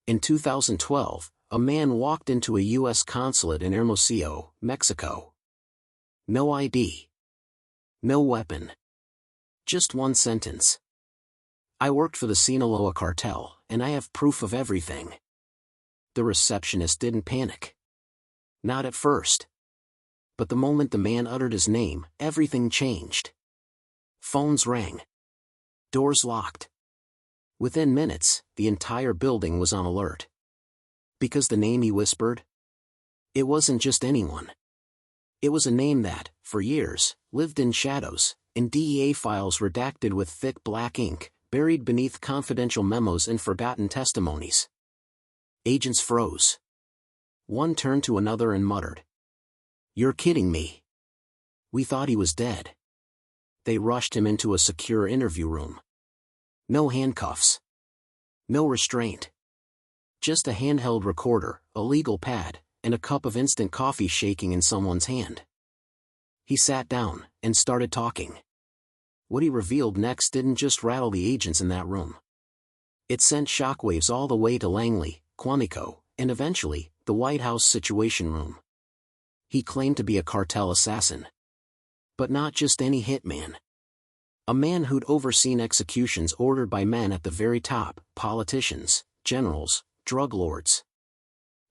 In 2012, a man walked into a U.S. consulate in Hermosillo, Mexico. No ID. No weapon. Just one sentence. "I worked for the Sinaloa cartel, and I have proof of everything." The receptionist didn't panic. Not at first. But the moment the man uttered his name, everything changed. Phones rang. Doors locked. Within minutes, the entire building was on alert. Because the name he whispered? It wasn't just anyone. It was a name that, for years, lived in shadows, in DEA files redacted with thick black ink, buried beneath confidential memos and forgotten testimonies. Agents froze. One turned to another and muttered, "You're kidding me. We thought he was dead." They rushed him into a secure interview room. No handcuffs. No restraint. Just a handheld recorder, a legal pad, and a cup of instant coffee shaking in someone's hand. He sat down and started talking. What he revealed next didn't just rattle the agents in that room. It sent shockwaves all the way to Langley, Quantico, and eventually, the White House Situation Room. He claimed to be a cartel assassin. But not just any hitman. A man who'd overseen executions ordered by men at the very top, politicians, generals, drug lords.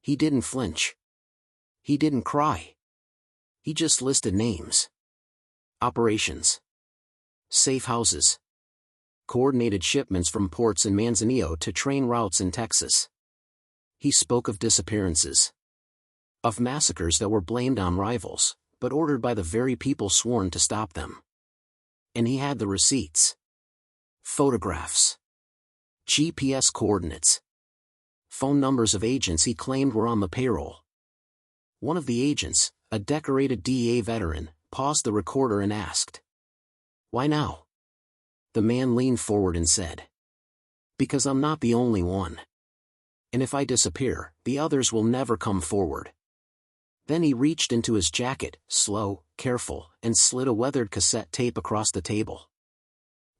He didn't flinch. He didn't cry. He just listed names. Operations. Safe houses. Coordinated shipments from ports in Manzanillo to train routes in Texas. He spoke of disappearances. Of massacres that were blamed on rivals, but ordered by the very people sworn to stop them. And he had the receipts. Photographs. GPS coordinates. Phone numbers of agents he claimed were on the payroll. One of the agents, a decorated DEA veteran, paused the recorder and asked, "Why now?" The man leaned forward and said, "Because I'm not the only one. And if I disappear, the others will never come forward." Then he reached into his jacket, slow, careful, and slid a weathered cassette tape across the table.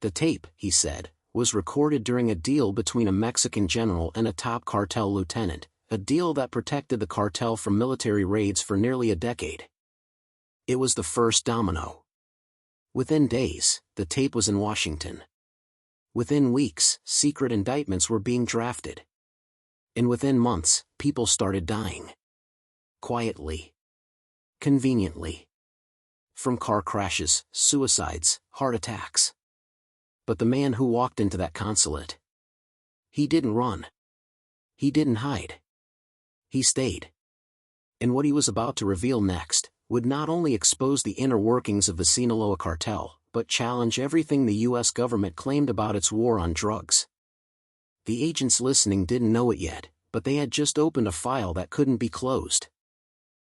The tape, he said, was recorded during a deal between a Mexican general and a top cartel lieutenant, a deal that protected the cartel from military raids for nearly a decade. It was the first domino. Within days, the tape was in Washington. Within weeks, secret indictments were being drafted. And within months, people started dying. Quietly. Conveniently. From car crashes, suicides, heart attacks. But the man who walked into that consulate, he didn't run. He didn't hide. He stayed. And what he was about to reveal next would not only expose the inner workings of the Sinaloa cartel, but challenge everything the U.S. government claimed about its war on drugs. The agents listening didn't know it yet, but they had just opened a file that couldn't be closed.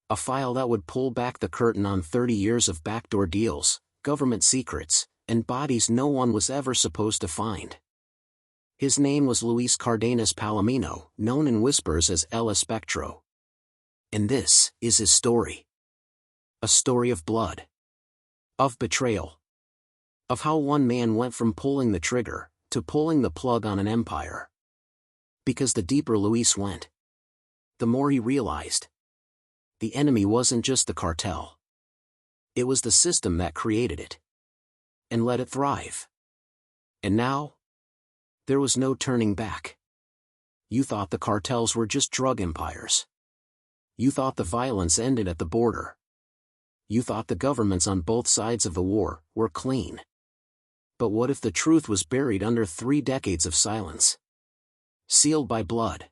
A file that would pull back the curtain on 30 years of backdoor deals, government secrets, and bodies no one was ever supposed to find. His name was Luis Cardenas Palomino, known in whispers as El Espectro. And this is his story. A story of blood. Of betrayal. Of how one man went from pulling the trigger to pulling the plug on an empire. Because the deeper Luis went, the more he realized. The enemy wasn't just the cartel. It was the system that created it. And let it thrive. And now? There was no turning back. You thought the cartels were just drug empires. You thought the violence ended at the border. You thought the governments on both sides of the war were clean. But what if the truth was buried under 3 decades of silence? Sealed by blood.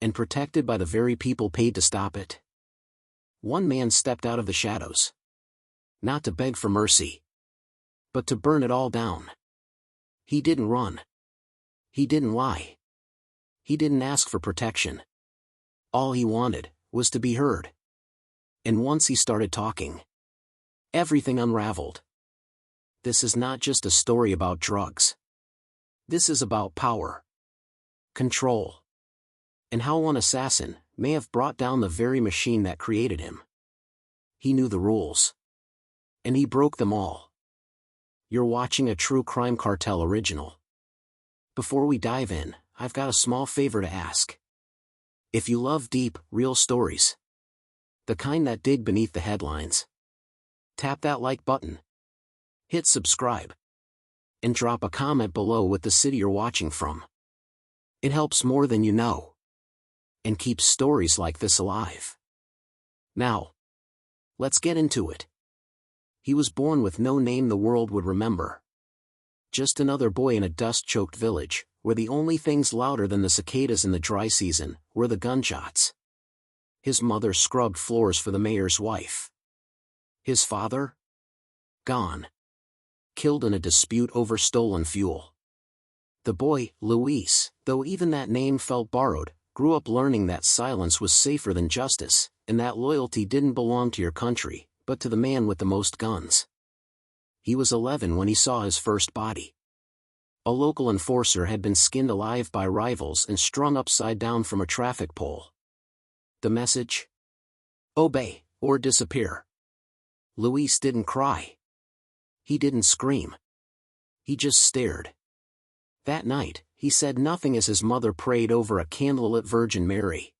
And protected by the very people paid to stop it? One man stepped out of the shadows. Not to beg for mercy. But to burn it all down. He didn't run. He didn't lie. He didn't ask for protection. All he wanted was to be heard. And once he started talking, everything unraveled. This is not just a story about drugs. This is about power. Control. And how one assassin may have brought down the very machine that created him. He knew the rules. And he broke them all. You're watching a True Crime Cartel original. Before we dive in, I've got a small favor to ask. If you love deep, real stories, the kind that dig beneath the headlines, tap that like button, hit subscribe, and drop a comment below with the city you're watching from. It helps more than you know, and keeps stories like this alive. Now, let's get into it. He was born with no name the world would remember. Just another boy in a dust-choked village, where the only things louder than the cicadas in the dry season were the gunshots. His mother scrubbed floors for the mayor's wife. His father? Gone. Killed in a dispute over stolen fuel. The boy, Luis, though even that name felt borrowed, grew up learning that silence was safer than justice, and that loyalty didn't belong to your country, but to the man with the most guns. He was 11 when he saw his first body. A local enforcer had been skinned alive by rivals and strung upside down from a traffic pole. The message? Obey, or disappear. Luis didn't cry. He didn't scream. He just stared. That night, he said nothing as his mother prayed over a candlelit Virgin Mary.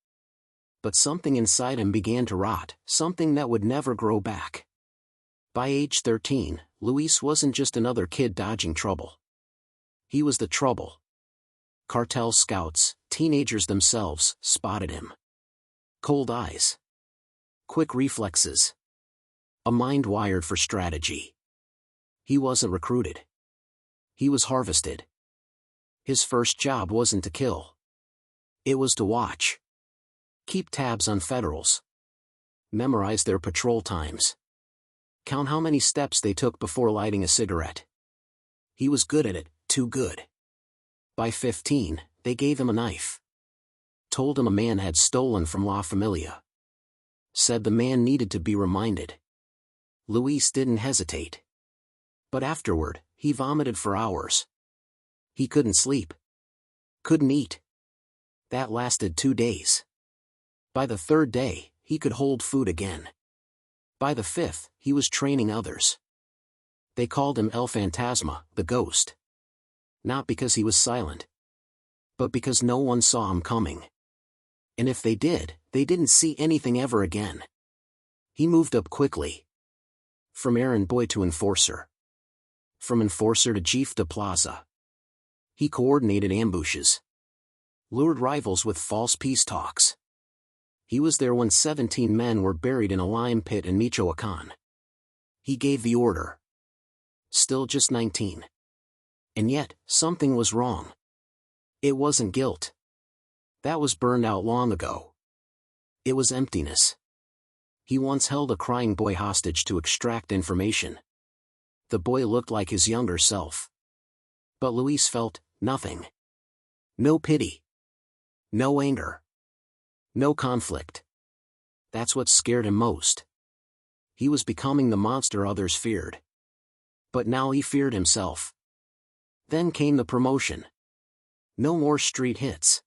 But something inside him began to rot, something that would never grow back. By age 13, Luis wasn't just another kid dodging trouble. He was the trouble. Cartel scouts, teenagers themselves, spotted him. Cold eyes. Quick reflexes. A mind wired for strategy. He wasn't recruited. He was harvested. His first job wasn't to kill. It was to watch. Keep tabs on federals. Memorize their patrol times. Count how many steps they took before lighting a cigarette. He was good at it, too good. By 15, they gave him a knife. Told him a man had stolen from La Familia. Said the man needed to be reminded. Luis didn't hesitate. But afterward, he vomited for hours. He couldn't sleep. Couldn't eat. That lasted 2 days. By the 3rd day, he could hold food again. By the 5th, he was training others. They called him El Fantasma, the ghost. Not because he was silent, but because no one saw him coming. And if they did, they didn't see anything ever again. He moved up quickly. From errand boy to enforcer. From enforcer to chief de plaza. He coordinated ambushes. Lured rivals with false peace talks. He was there when 17 men were buried in a lime pit in Michoacan. He gave the order. Still just 19. And yet, something was wrong. It wasn't guilt. That was burned out long ago. It was emptiness. He once held a crying boy hostage to extract information. The boy looked like his younger self. But Luis felt nothing. No pity. No anger. No conflict. That's what scared him most. He was becoming the monster others feared. But now he feared himself. Then came the promotion. No more street hits.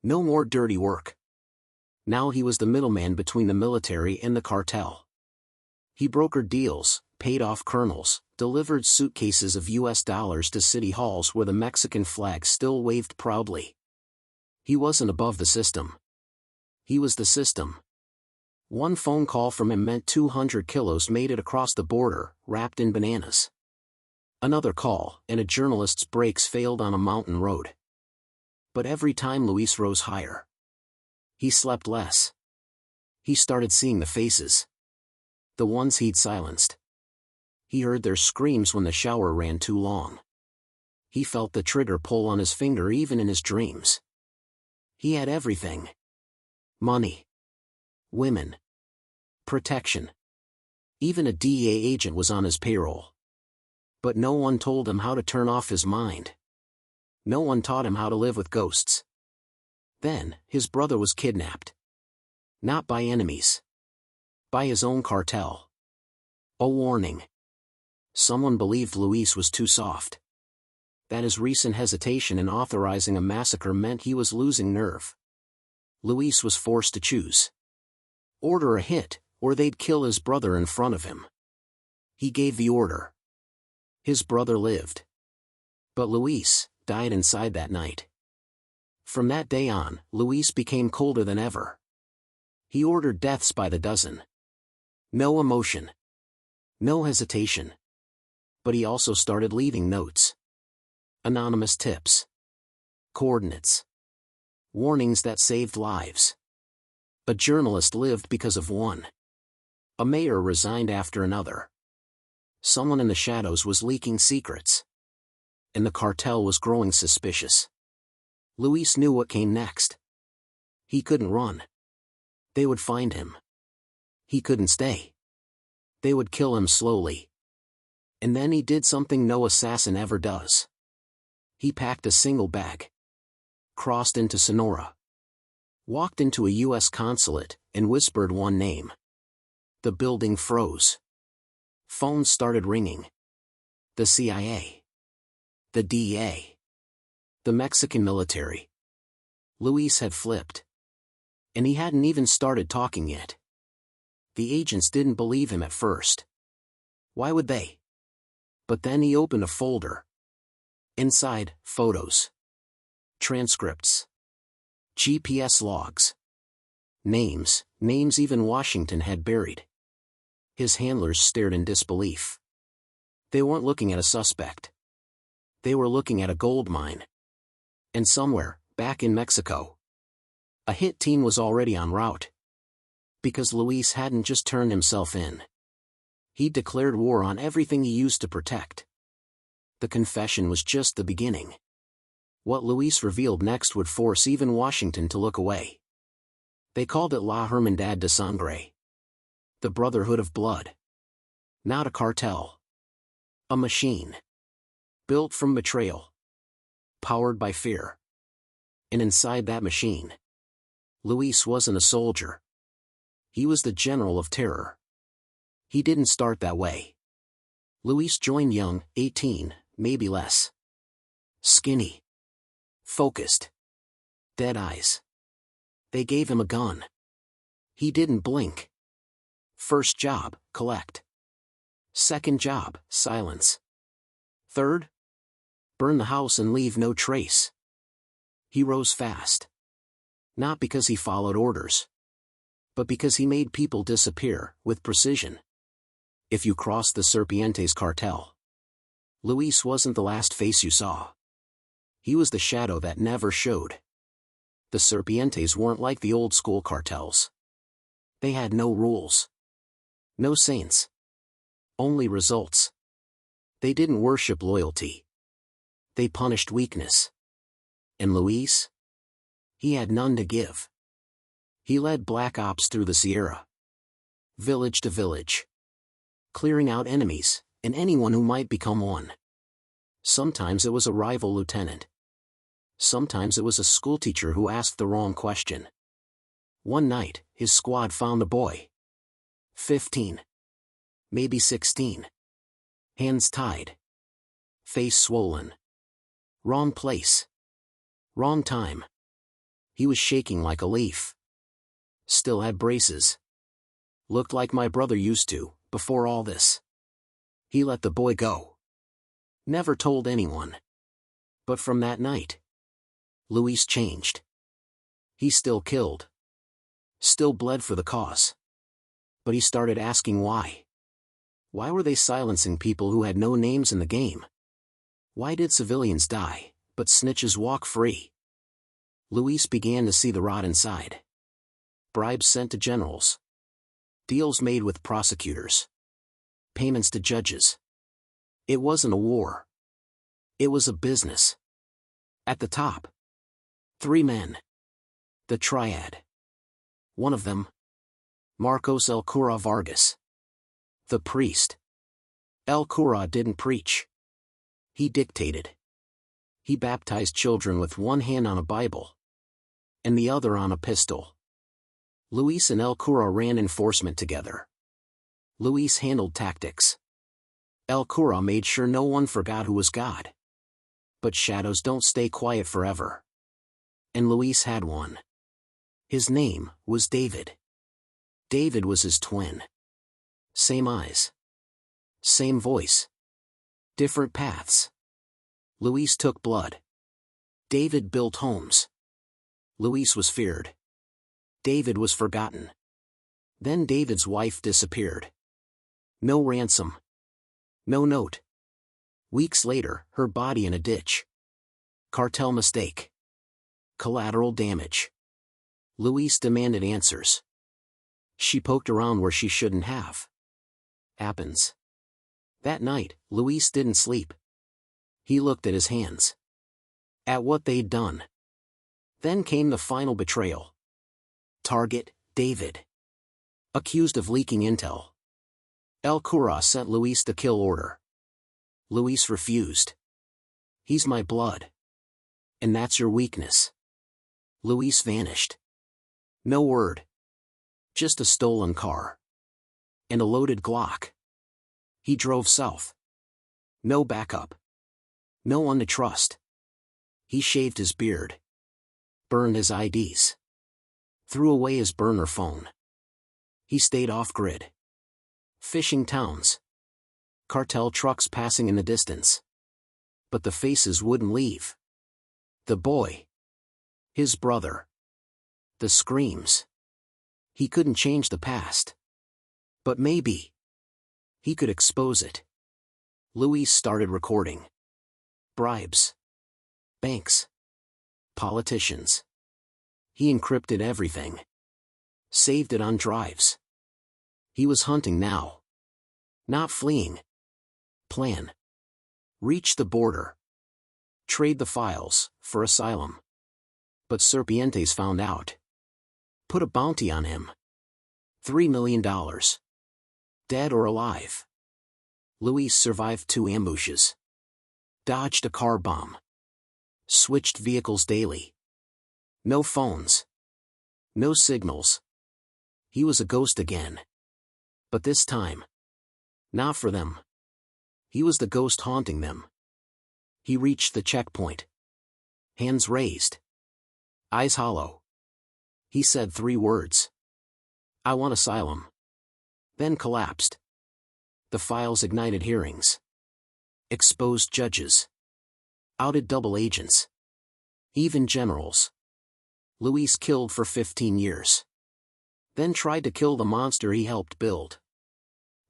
No more dirty work. Now he was the middleman between the military and the cartel. He brokered deals, paid off colonels, delivered suitcases of US dollars to city halls where the Mexican flag still waved proudly. He wasn't above the system. He was the system. One phone call from him meant 200 kilos made it across the border, wrapped in bananas. Another call, and a journalist's brakes failed on a mountain road. But every time Luis rose higher, he slept less. He started seeing the faces. The ones he'd silenced. He heard their screams when the shower ran too long. He felt the trigger pull on his finger even in his dreams. He had everything. Money. Women. Protection. Even a DEA agent was on his payroll. But no one told him how to turn off his mind. No one taught him how to live with ghosts. Then, his brother was kidnapped. Not by enemies. By his own cartel. A warning. Someone believed Luis was too soft. That his recent hesitation in authorizing a massacre meant he was losing nerve. Luis was forced to choose. Order a hit, or they'd kill his brother in front of him. He gave the order. His brother lived. But Luis died inside that night. From that day on, Luis became colder than ever. He ordered deaths by the dozen. No emotion. No hesitation. But he also started leaving notes. Anonymous tips. Coordinates. Warnings that saved lives. A journalist lived because of one. A mayor resigned after another. Someone in the shadows was leaking secrets. And the cartel was growing suspicious. Luis knew what came next. He couldn't run. They would find him. He couldn't stay. They would kill him slowly. And then he did something no assassin ever does. He packed a single bag. Crossed into Sonora. Walked into a U.S. consulate, and whispered one name. The building froze. Phones started ringing. The CIA. The DEA. The Mexican military. Luis had flipped. And he hadn't even started talking yet. The agents didn't believe him at first. Why would they? But then he opened a folder. Inside, photos. Transcripts. GPS logs. Names even Washington had buried. His handlers stared in disbelief. They weren't looking at a suspect. They were looking at a gold mine. And somewhere, back in Mexico, a hit team was already en route. Because Luis hadn't just turned himself in. He'd declared war on everything he used to protect. The confession was just the beginning. What Luis revealed next would force even Washington to look away. They called it La Hermandad de Sangre. The Brotherhood of Blood. Not a cartel. A machine. Built from betrayal. Powered by fear. And inside that machine, Luis wasn't a soldier. He was the general of terror. He didn't start that way. Luis joined young, 18, maybe less. Skinny. Focused. Dead eyes. They gave him a gun. He didn't blink. First job, collect. Second job, silence. Third? Burn the house and leave no trace. He rose fast. Not because he followed orders. But because he made people disappear, with precision. If you crossed the Serpientes cartel, Luis wasn't the last face you saw. He was the shadow that never showed. The Serpientes weren't like the old-school cartels. They had no rules. No saints. Only results. They didn't worship loyalty. They punished weakness. And Luis? He had none to give. He led black ops through the Sierra. Village to village. Clearing out enemies, and anyone who might become one. Sometimes it was a rival lieutenant. Sometimes it was a schoolteacher who asked the wrong question. One night, his squad found a boy. 15. Maybe 16. Hands tied. Face swollen. Wrong place. Wrong time. He was shaking like a leaf. Still had braces. Looked like my brother used to, before all this. He let the boy go. Never told anyone. But from that night, Luis changed. He still killed. Still bled for the cause. But he started asking why. Why were they silencing people who had no names in the game? Why did civilians die, but snitches walk free? Luis began to see the rot inside. Bribes sent to generals. Deals made with prosecutors. Payments to judges. It wasn't a war. It was a business. At the top, 3 men. The triad. One of them, Marcos El Cura Vargas. The priest. El Cura didn't preach. He dictated. He baptized children with one hand on a Bible. And the other on a pistol. Luis and El Cura ran enforcement together. Luis handled tactics. El Cura made sure no one forgot who was God. But shadows don't stay quiet forever. And Luis had one. His name was David. David was his twin. Same eyes. Same voice. Different paths. Luis took blood. David built homes. Luis was feared. David was forgotten. Then David's wife disappeared. No ransom. No note. Weeks later, her body in a ditch. Cartel mistake. Collateral damage. Luis demanded answers. She poked around where she shouldn't have. Happens. That night, Luis didn't sleep. He looked at his hands. At what they'd done. Then came the final betrayal. Target, David. Accused of leaking intel. El Cura sent Luis the kill order. Luis refused. He's my blood. And that's your weakness. Luis vanished. No word. Just a stolen car. And a loaded Glock. He drove south. No backup. No one to trust. He shaved his beard. Burned his IDs. Threw away his burner phone. He stayed off-grid. Fishing towns. Cartel trucks passing in the distance. But the faces wouldn't leave. The boy. His brother. The screams. He couldn't change the past. But maybe. He could expose it. Luis started recording. Bribes. Banks. Politicians. He encrypted everything. Saved it on drives. He was hunting now. Not fleeing. Plan. Reach the border. Trade the files, for asylum. But Serpientes found out. Put a bounty on him. $3 million. Dead or alive. Luis survived 2 ambushes. Dodged a car bomb. Switched vehicles daily. No phones. No signals. He was a ghost again. But this time. Not for them. He was the ghost haunting them. He reached the checkpoint. Hands raised. Eyes hollow. He said 3 words. I want asylum. Then collapsed. The files ignited hearings. Exposed judges. Outed double agents. Even generals. Luis killed for 15 years. Then tried to kill the monster he helped build.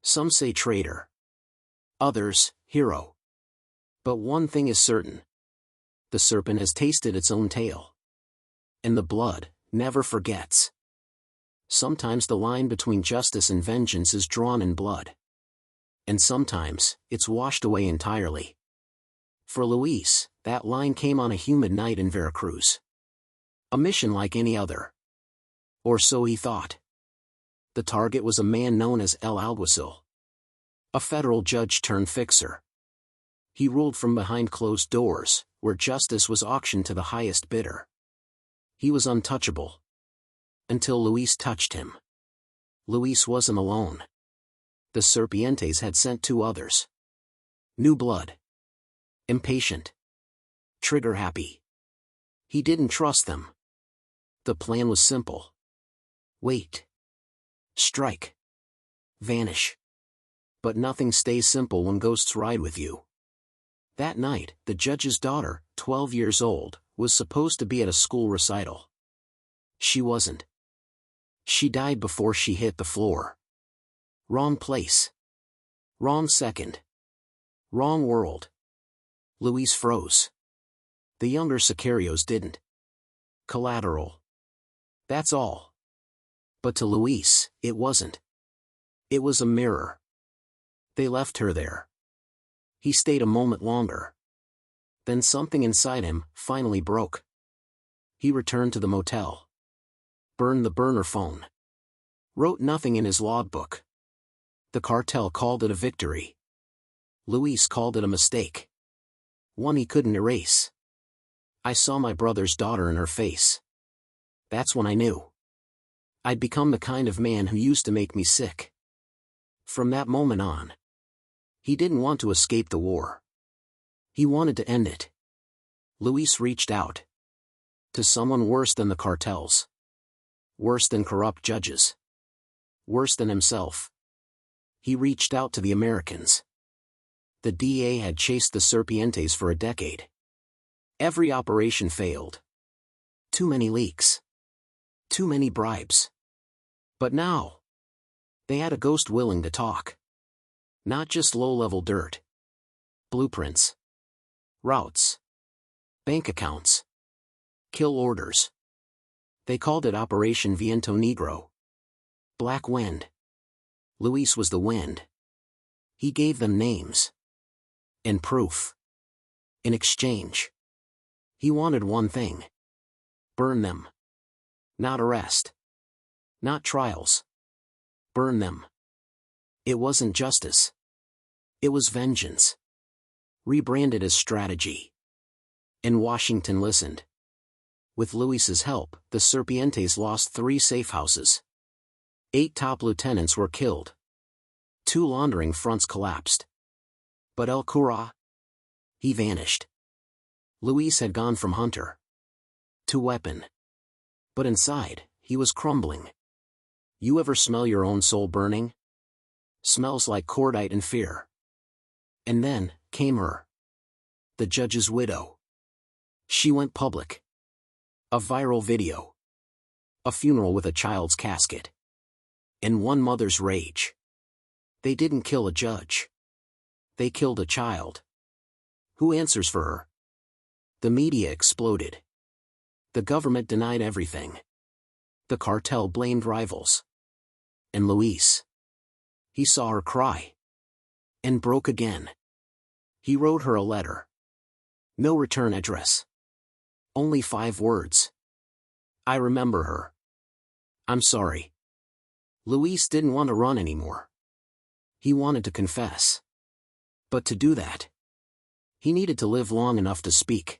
Some say traitor. Others, hero. But one thing is certain. The serpent has tasted its own tail. And the blood never forgets. Sometimes the line between justice and vengeance is drawn in blood. And sometimes, it's washed away entirely. For Luis, that line came on a humid night in Veracruz. A mission like any other. Or so he thought. The target was a man known as El Alguacil. A federal judge turned fixer. He ruled from behind closed doors, where justice was auctioned to the highest bidder. He was untouchable. Until Luis touched him. Luis wasn't alone. The Serpientes had sent 2 others. New blood. Impatient. Trigger happy. He didn't trust them. The plan was simple. Wait. Strike. Vanish. But nothing stays simple when ghosts ride with you. That night, the judge's daughter, 12 years old, was supposed to be at a school recital. She wasn't. She died before she hit the floor. Wrong place. Wrong second. Wrong world. Luis froze. The younger Sicarios didn't. Collateral. That's all. But to Luis, it wasn't. It was a mirror. They left her there. He stayed a moment longer. Then something inside him finally broke. He returned to the motel. Burned the burner phone. Wrote nothing in his logbook. The cartel called it a victory. Luis called it a mistake. One he couldn't erase. I saw my brother's daughter in her face. That's when I knew. I'd become the kind of man who used to make me sick. From that moment on. He didn't want to escape the war. He wanted to end it. Luis reached out. To someone worse than the cartels. Worse than corrupt judges. Worse than himself. He reached out to the Americans. The DA had chased the Serpientes for a decade. Every operation failed. Too many leaks. Too many bribes. But now, they had a ghost willing to talk. Not just low-level dirt. Blueprints. Routes. Bank accounts. Kill orders. They called it Operation Viento Negro. Black Wind. Luis was the wind. He gave them names. And proof. In exchange, he wanted one thing. Burn them. Not arrest. Not trials. Burn them. It wasn't justice. It was vengeance. Rebranded as strategy. And Washington listened. With Luis's help, the Serpientes lost 3 safe houses. 8 top lieutenants were killed. 2 laundering fronts collapsed. But El Cura? He vanished. Luis had gone from hunter to weapon. But inside, he was crumbling. You ever smell your own soul burning? Smells like cordite and fear. And then, came her. The judge's widow. She went public. A viral video. A funeral with a child's casket. And one mother's rage. They didn't kill a judge. They killed a child. Who answers for her? The media exploded. The government denied everything. The cartel blamed rivals. And Luis. He saw her cry. And broke again. He wrote her a letter. No return address. Only 5 words. I remember her. I'm sorry. Luis didn't want to run anymore. He wanted to confess. But to do that, he needed to live long enough to speak.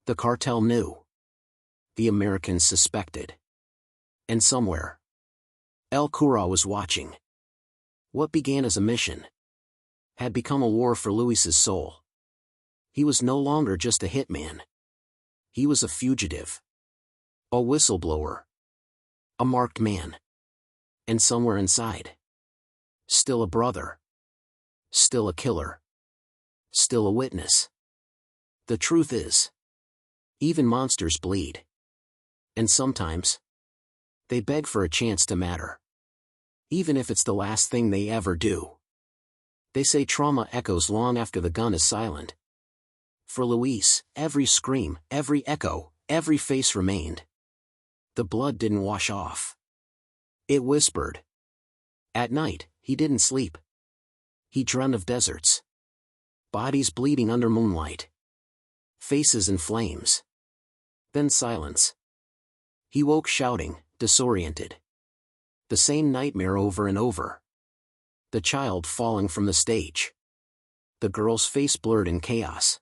The cartel knew. The Americans suspected. And somewhere, El Cura was watching. What began as a mission had become a war for Luis's soul. He was no longer just a hitman. He was a fugitive. A whistleblower. A marked man. And somewhere inside, still a brother. Still a killer. Still a witness. The truth is, even monsters bleed. And sometimes, they beg for a chance to matter. Even if it's the last thing they ever do. They say trauma echoes long after the gun is silent. For Luis, every scream, every echo, every face remained. The blood didn't wash off. It whispered. At night, he didn't sleep. He dreamed of deserts. Bodies bleeding under moonlight. Faces in flames. Then silence. He woke shouting, disoriented. The same nightmare over and over. The child falling from the stage. The girl's face blurred in chaos.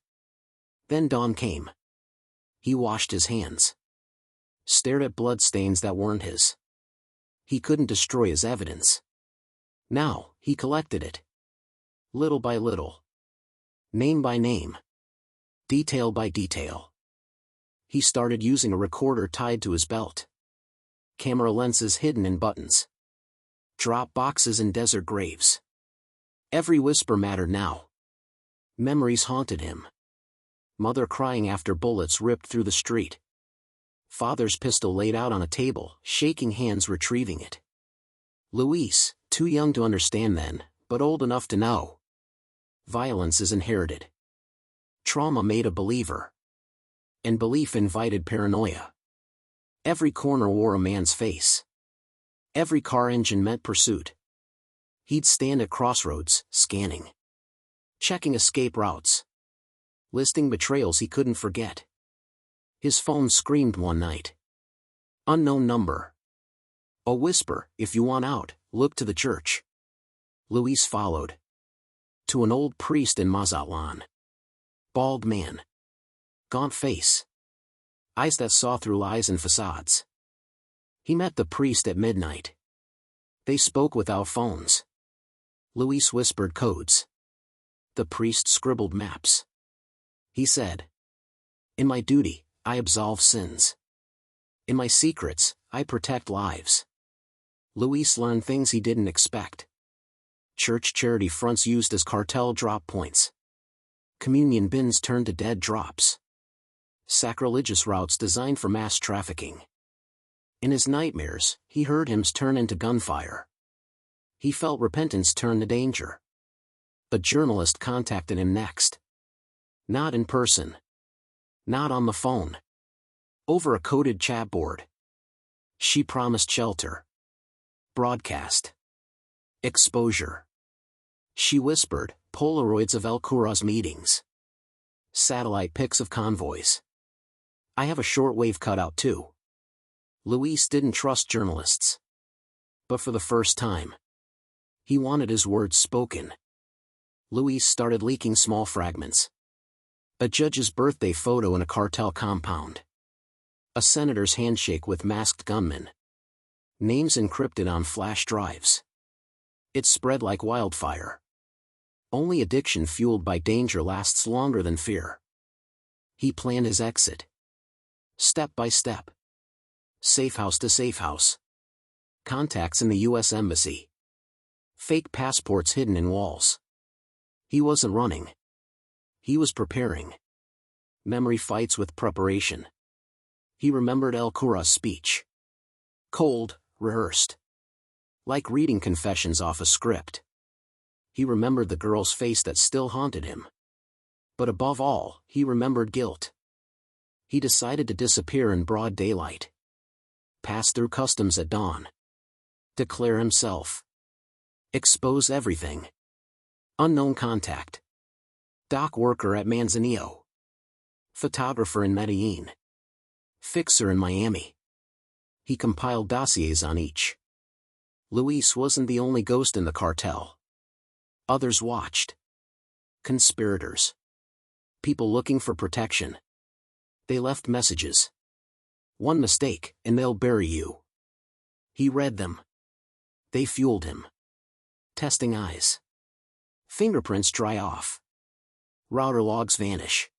Then dawn came. He washed his hands. Stared at bloodstains that weren't his. He couldn't destroy his evidence. Now, he collected it. Little by little. Name by name. Detail by detail. He started using a recorder tied to his belt. Camera lenses hidden in buttons. Drop boxes in desert graves. Every whisper mattered now. Memories haunted him. Mother crying after bullets ripped through the street. Father's pistol laid out on a table, shaking hands retrieving it. Luis, too young to understand then, but old enough to know. Violence is inherited. Trauma made a believer. And belief invited paranoia. Every corner wore a man's face. Every car engine meant pursuit. He'd stand at crossroads, scanning. Checking escape routes. Listing betrayals he couldn't forget. His phone screamed one night. Unknown number. A whisper, if you want out, look to the church. Luis followed. To an old priest in Mazatlan. Bald man. Gaunt face. Eyes that saw through lies and facades. He met the priest at midnight. They spoke without phones. Luis whispered codes. The priest scribbled maps. He said, in my duty, I absolve sins. In my secrets, I protect lives. Luis learned things he didn't expect. Church charity fronts used as cartel drop points. Communion bins turned to dead drops. sacrilegious routes designed for mass trafficking. In his nightmares, he heard hymns turn into gunfire. He felt repentance turn to danger. A journalist contacted him next. Not in person. Not on the phone. Over a coded chat board. She promised shelter. Broadcast. Exposure. She whispered, Polaroids of El Cura's meetings. Satellite pics of convoys. I have a shortwave cutout too. Luis didn't trust journalists. But for the first time, he wanted his words spoken. Luis started leaking small fragments. A judge's birthday photo in a cartel compound. A senator's handshake with masked gunmen. Names encrypted on flash drives. It spread like wildfire. Only addiction fueled by danger lasts longer than fear. He planned his exit. Step by step. Safe house to safe house. Contacts in the U.S. Embassy. Fake passports hidden in walls. He wasn't running. He was preparing. Memory fights with preparation. He remembered El Cura's speech. Cold, rehearsed. Like reading confessions off a script. He remembered the girl's face that still haunted him. But above all, he remembered guilt. He decided to disappear in broad daylight. Pass through customs at dawn. Declare himself. Expose everything. Unknown contact. Dock worker at Manzanillo. Photographer in Medellin. Fixer in Miami. He compiled dossiers on each. Luis wasn't the only ghost in the cartel. Others watched. Conspirators. People looking for protection. They left messages. One mistake, and they'll bury you. He read them. They fueled him. Testing eyes. Fingerprints dry off. Router logs vanish.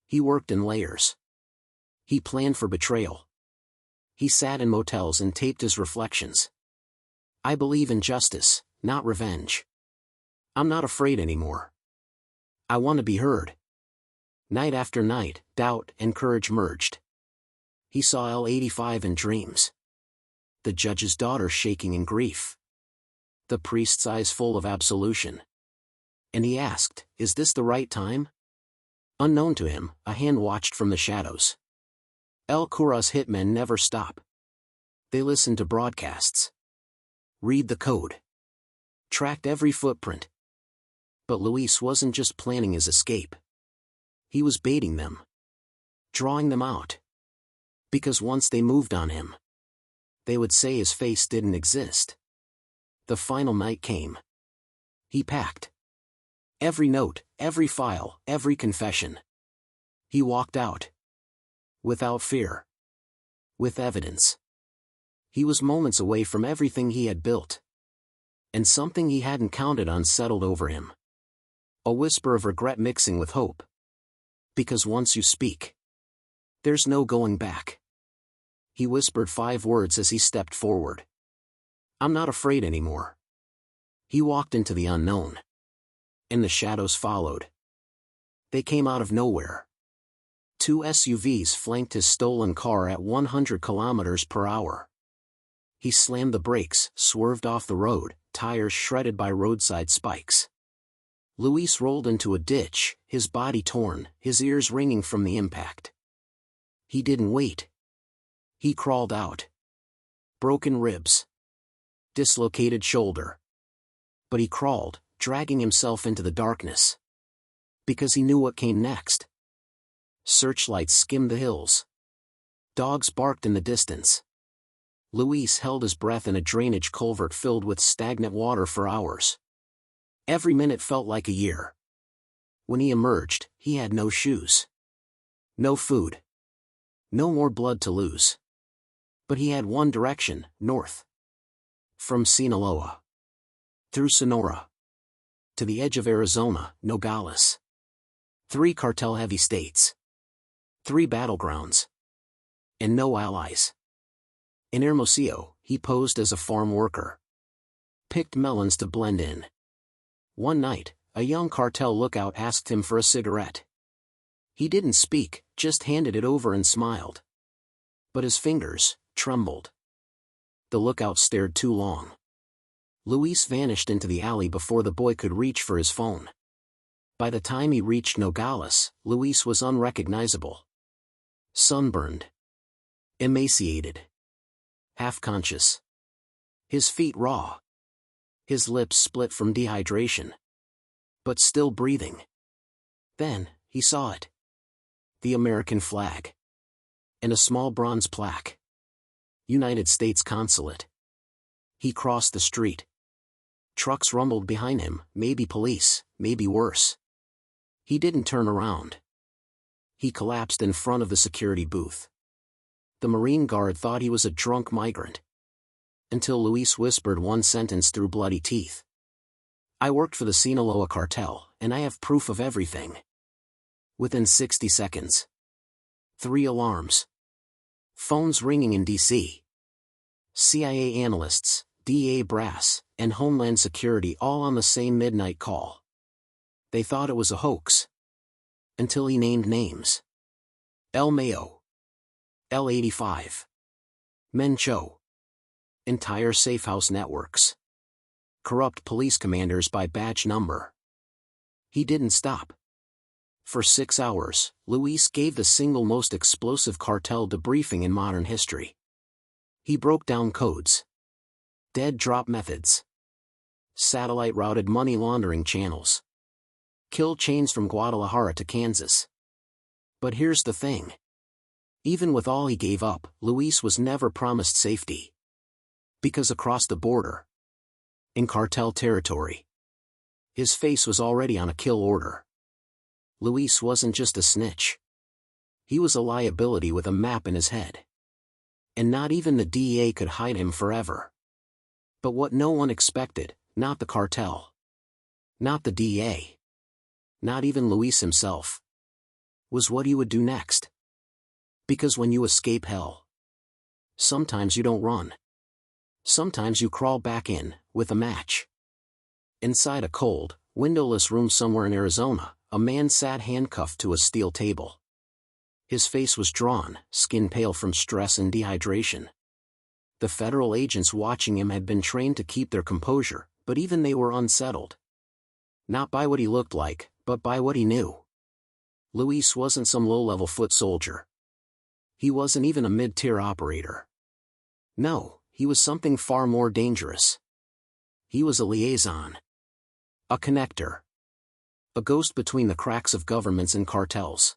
He worked in layers. He planned for betrayal. He sat in motels and taped his reflections. I believe in justice, not revenge. I'm not afraid anymore. I want to be heard. Night after night, doubt and courage merged. He saw L85 in dreams. The judge's daughter shaking in grief. The priest's eyes full of absolution. And he asked, is this the right time? Unknown to him, a hand watched from the shadows. El Cura's hitmen never stop. They listened to broadcasts. Read the code. Tracked every footprint. But Luis wasn't just planning his escape. He was baiting them. Drawing them out. Because once they moved on him, they would say his face didn't exist. The final night came. He packed. Every note, every file, every confession. He walked out. Without fear. With evidence. He was moments away from everything he had built. And something he hadn't counted on settled over him. A whisper of regret mixing with hope. Because once you speak, there's no going back. He whispered 5 words as he stepped forward. I'm not afraid anymore. He walked into the unknown. And the shadows followed. They came out of nowhere. 2 SUVs flanked his stolen car at 100 kilometers per hour. He slammed the brakes, swerved off the road, tires shredded by roadside spikes. Luis rolled into a ditch, his body torn, his ears ringing from the impact. He didn't wait. He crawled out. Broken ribs. Dislocated shoulder. But he crawled, dragging himself into the darkness. Because he knew what came next. Searchlights skimmed the hills. Dogs barked in the distance. Luis held his breath in a drainage culvert filled with stagnant water for hours. Every minute felt like a year. When he emerged, he had no shoes. No food. No more blood to lose. But he had one direction, north. From Sinaloa. Through Sonora. To the edge of Arizona, Nogales. 3 cartel-heavy states. 3 battlegrounds. And no allies. In Hermosillo, he posed as a farm worker. Picked melons to blend in. One night, a young cartel lookout asked him for a cigarette. He didn't speak, just handed it over and smiled. But his fingers trembled. The lookout stared too long. Luis vanished into the alley before the boy could reach for his phone. By the time he reached Nogales, Luis was unrecognizable. Sunburned. Emaciated. Half-conscious. His feet raw. His lips split from dehydration. But still breathing. Then, he saw it. The American flag. And a small bronze plaque. United States Consulate. He crossed the street. Trucks rumbled behind him, maybe police, maybe worse. He didn't turn around. He collapsed in front of the security booth. The Marine guard thought he was a drunk migrant. Until Luis whispered one sentence through bloody teeth. "I worked for the Sinaloa cartel, and I have proof of everything." Within 60 seconds. 3 alarms. Phones ringing in D.C. CIA analysts, DA brass, and Homeland Security all on the same midnight call. They thought it was a hoax. Until he named names. El Mayo. L85. Mencho. Entire safehouse networks. Corrupt police commanders by badge number. He didn't stop. For 6 hours, Luis gave the single most explosive cartel debriefing in modern history. He broke down codes. Dead drop methods. Satellite-routed money laundering channels. Kill chains from Guadalajara to Kansas. But here's the thing. Even with all he gave up, Luis was never promised safety. Because across the border, in cartel territory, his face was already on a kill order. Luis wasn't just a snitch. He was a liability with a map in his head. And not even the DEA could hide him forever. But what no one expected, not the cartel, not the DEA, not even Luis himself, was what he would do next. Because when you escape hell, sometimes you don't run. Sometimes you crawl back in, with a match. Inside a cold, windowless room somewhere in Arizona, a man sat handcuffed to a steel table. His face was drawn, skin pale from stress and dehydration. The federal agents watching him had been trained to keep their composure, but even they were unsettled. Not by what he looked like, but by what he knew. Luis wasn't some low-level foot soldier. He wasn't even a mid-tier operator. No, he was something far more dangerous. He was a liaison. A connector. A ghost between the cracks of governments and cartels.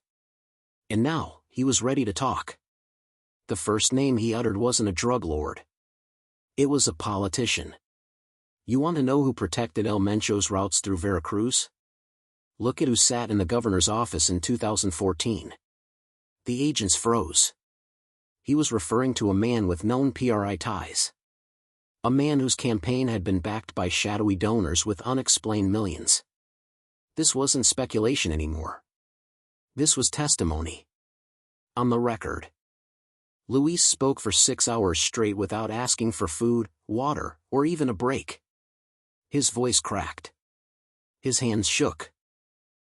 And now, he was ready to talk. The first name he uttered wasn't a drug lord. It was a politician. You want to know who protected El Mencho's routes through Veracruz? Look at who sat in the governor's office in 2014. The agents froze. He was referring to a man with known PRI ties. A man whose campaign had been backed by shadowy donors with unexplained millions. This wasn't speculation anymore. This was testimony. On the record. Luis spoke for 6 hours straight without asking for food, water, or even a break. His voice cracked. His hands shook.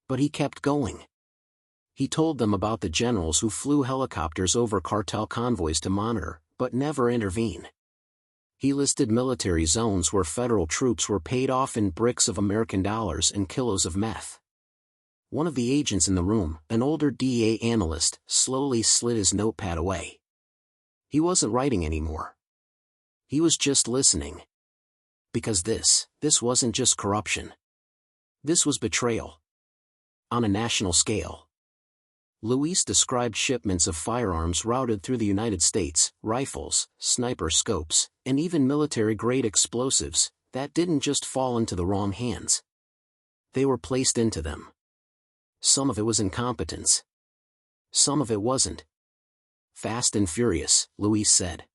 But he kept going. He told them about the generals who flew helicopters over cartel convoys to monitor, but never intervene. He listed military zones where federal troops were paid off in bricks of American dollars and kilos of meth. One of the agents in the room, an older DEA analyst, slowly slid his notepad away. He wasn't writing anymore. He was just listening. Because this wasn't just corruption. This was betrayal. On a national scale. Luis described shipments of firearms routed through the United States, rifles, sniper scopes, and even military-grade explosives, that didn't just fall into the wrong hands. They were placed into them. Some of it was incompetence. Some of it wasn't. Fast and furious, Luis said.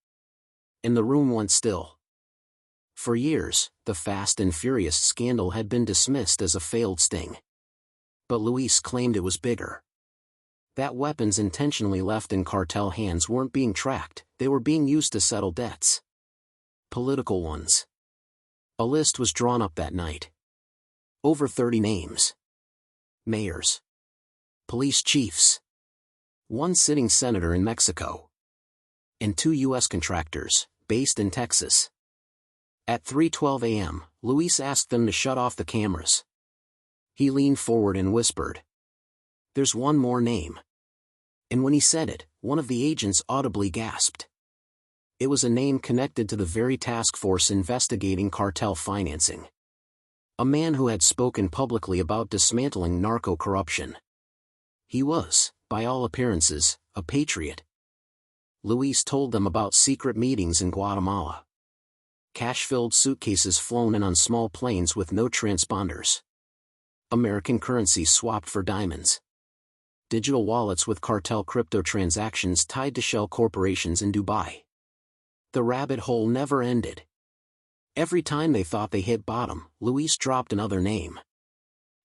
And the room went still. For years, the Fast and Furious scandal had been dismissed as a failed sting. But Luis claimed it was bigger. That weapons intentionally left in cartel hands weren't being tracked, they were being used to settle debts. Political ones. A list was drawn up that night. Over 30 names. Mayors. police chiefs, one sitting senator in Mexico, and 2 U.S. contractors, based in Texas. At 3:12 a.m., Luis asked them to shut off the cameras. He leaned forward and whispered, "There's one more name." And when he said it, one of the agents audibly gasped. It was a name connected to the very task force investigating cartel financing. A man who had spoken publicly about dismantling narco corruption. He was, by all appearances, a patriot. Luis told them about secret meetings in Guatemala. Cash-filled suitcases flown in on small planes with no transponders. American currency swapped for diamonds. Digital wallets with cartel crypto transactions tied to shell corporations in Dubai. The rabbit hole never ended. Every time they thought they hit bottom, Luis dropped another name.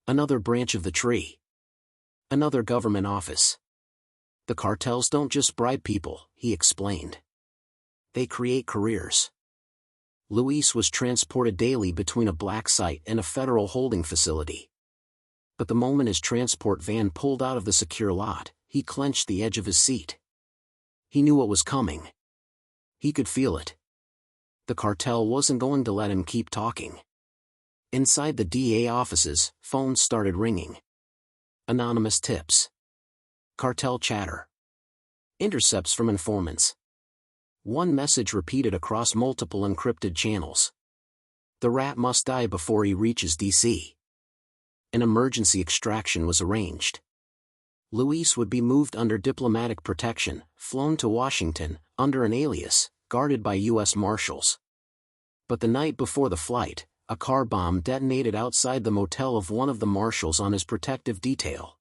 Another branch of the tree. Another government office. The cartels don't just bribe people, he explained. They create careers. Luis was transported daily between a black site and a federal holding facility. But the moment his transport van pulled out of the secure lot, he clenched the edge of his seat. He knew what was coming. He could feel it. The cartel wasn't going to let him keep talking. Inside the DA offices, phones started ringing. Anonymous tips. Cartel chatter. Intercepts from informants. One message repeated across multiple encrypted channels. The rat must die before he reaches DC. An emergency extraction was arranged. Luis would be moved under diplomatic protection, flown to Washington, under an alias, guarded by U.S. Marshals. But the night before the flight, a car bomb detonated outside the motel of one of the marshals on his protective detail.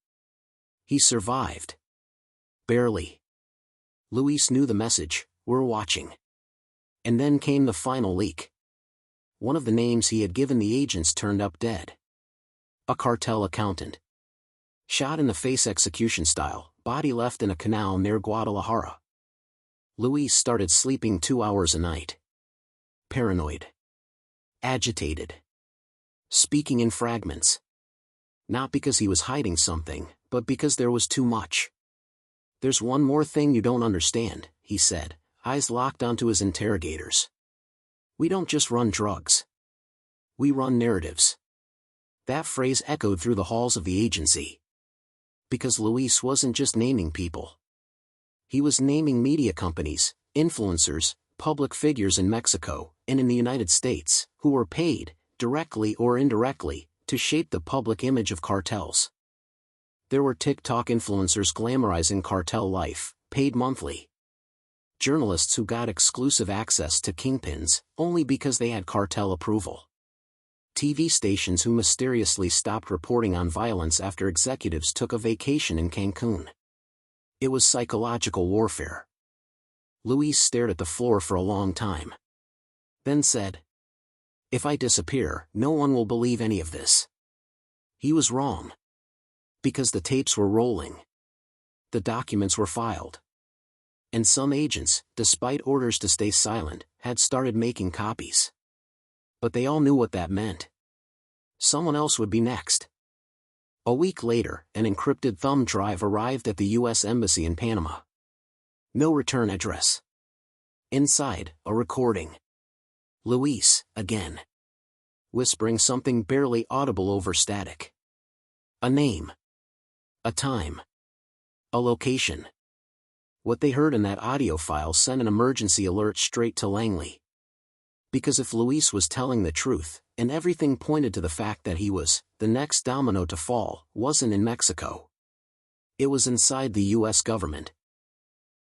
He survived. Barely. Luis knew the message, "We're watching." And then came the final leak. One of the names he had given the agents turned up dead. A cartel accountant. Shot in the face execution style, body left in a canal near Guadalajara. Luis started sleeping 2 hours a night. Paranoid. Agitated. Speaking in fragments. Not because he was hiding something, but because there was too much. "There's one more thing you don't understand," he said, eyes locked onto his interrogators. "We don't just run drugs. We run narratives." That phrase echoed through the halls of the agency. Because Luis wasn't just naming people. He was naming media companies, influencers, public figures in Mexico, and in the United States, who were paid, directly or indirectly, to shape the public image of cartels. There were TikTok influencers glamorizing cartel life, paid monthly. Journalists who got exclusive access to kingpins, only because they had cartel approval. TV stations who mysteriously stopped reporting on violence after executives took a vacation in Cancun. It was psychological warfare. Luis stared at the floor for a long time. Then said, "If I disappear, no one will believe any of this." He was wrong. Because the tapes were rolling. The documents were filed. And some agents, despite orders to stay silent, had started making copies. But they all knew what that meant. Someone else would be next. A week later, an encrypted thumb drive arrived at the U.S. Embassy in Panama. No return address. Inside, a recording. Luis, again. Whispering something barely audible over static. A name. A time. A location. What they heard in that audio file sent an emergency alert straight to Langley. Because if Luis was telling the truth, and everything pointed to the fact that he was, the next domino to fall, wasn't in Mexico. It was inside the U.S. government.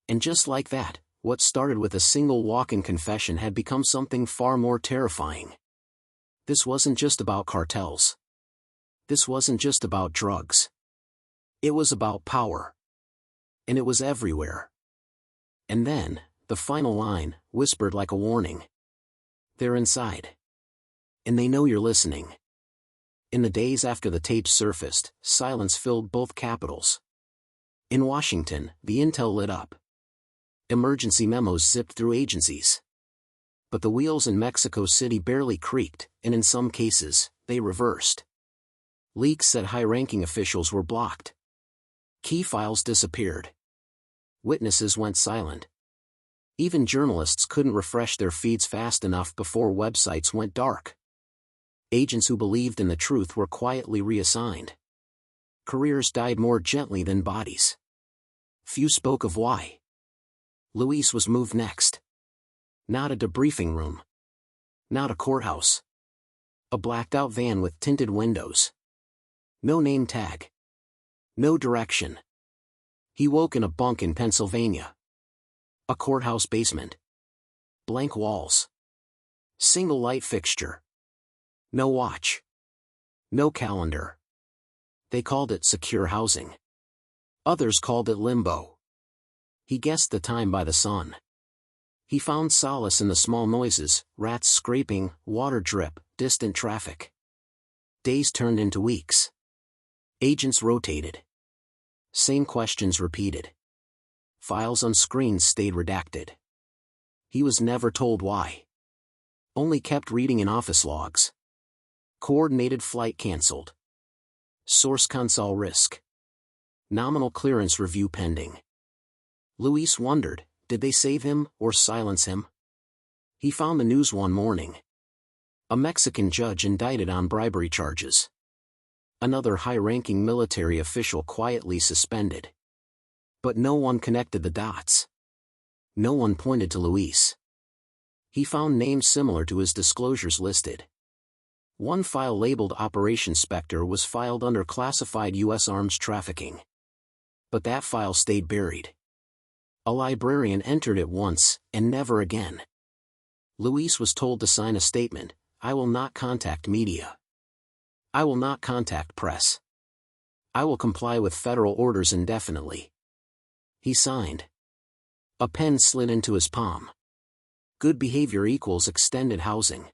And just like that, what started with a single walk-in confession had become something far more terrifying. This wasn't just about cartels. This wasn't just about drugs. It was about power. And it was everywhere. And then, the final line, whispered like a warning. "They're inside. And they know you're listening." In the days after the tapes surfaced, silence filled both capitals. In Washington, the intel lit up. Emergency memos zipped through agencies. But the wheels in Mexico City barely creaked, and in some cases, they reversed. Leaks said high-ranking officials were blocked. Key files disappeared. Witnesses went silent. Even journalists couldn't refresh their feeds fast enough before websites went dark. Agents who believed in the truth were quietly reassigned. Careers died more gently than bodies. Few spoke of why. Luis was moved next. Not a debriefing room. Not a courthouse. A blacked-out van with tinted windows. No name tag. No direction. He woke in a bunk in Pennsylvania. A courthouse basement. Blank walls. Single light fixture. No watch. No calendar. They called it secure housing. Others called it limbo. He guessed the time by the sun. He found solace in the small noises, rats scraping, water drip, distant traffic. Days turned into weeks. Agents rotated. Same questions repeated. Files on screens stayed redacted. He was never told why. Only kept reading in office logs. Coordinated flight cancelled. Source console risk. Nominal clearance review pending. Luis wondered, did they save him or silence him? He found the news one morning. A Mexican judge indicted on bribery charges. Another high-ranking military official quietly suspended. But no one connected the dots. No one pointed to Luis. He found names similar to his disclosures listed. One file labeled Operation Spectre was filed under classified U.S. arms trafficking. But that file stayed buried. A librarian entered it once, and never again. Luis was told to sign a statement, "I will not contact media. I will not contact press. I will comply with federal orders indefinitely." He signed. A pen slid into his palm. Good behavior equals extended housing.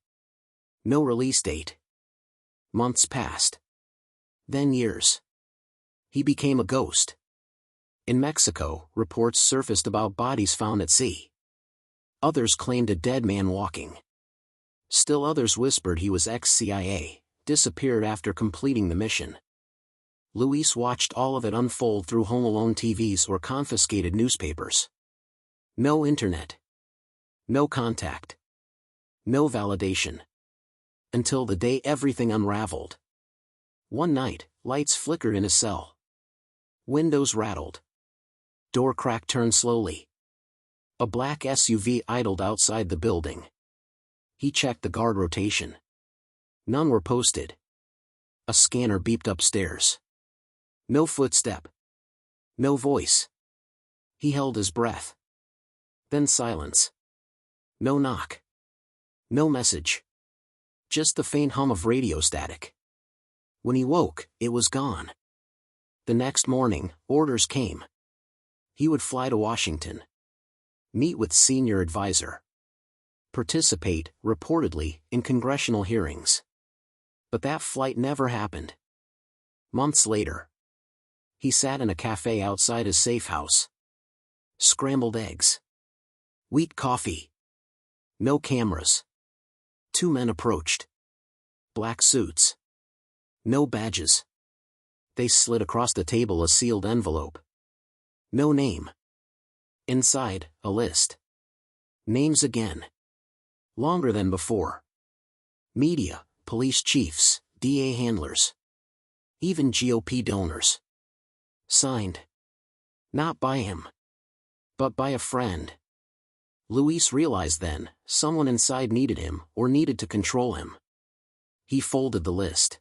No release date. Months passed. Then years. He became a ghost. In Mexico, reports surfaced about bodies found at sea. Others claimed a dead man walking. Still others whispered he was ex-CIA, disappeared after completing the mission. Luis watched all of it unfold through Home Alone TVs or confiscated newspapers. No internet. No contact. No validation. Until the day everything unraveled. One night, lights flickered in his cell. Windows rattled. Door crack turned slowly. A black SUV idled outside the building. He checked the guard rotation. None were posted. A scanner beeped upstairs. No footstep. No voice. He held his breath. Then silence. No knock. No message. Just the faint hum of radio static. When he woke, it was gone. The next morning, orders came. He would fly to Washington. Meet with senior advisor. Participate, reportedly, in congressional hearings. But that flight never happened. Months later. He sat in a cafe outside his safe house. Scrambled eggs. Wheat coffee. No cameras. Two men approached. Black suits. No badges. They slid across the table a sealed envelope. No name. Inside, a list. Names again. Longer than before. Media, police chiefs, DA handlers. Even GOP donors. Signed. Not by him. But by a friend. Luis realized then, someone inside needed him, or needed to control him. He folded the list.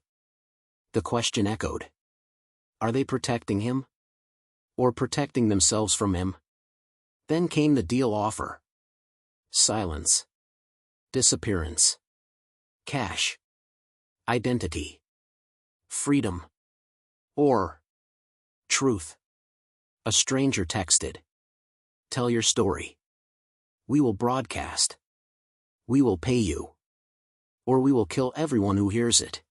The question echoed. Are they protecting him? Or protecting themselves from him? Then came the deal offer. Silence. Disappearance. Cash. Identity. Freedom. Or truth. A stranger texted. Tell your story. We will broadcast. We will pay you. Or we will kill everyone who hears it.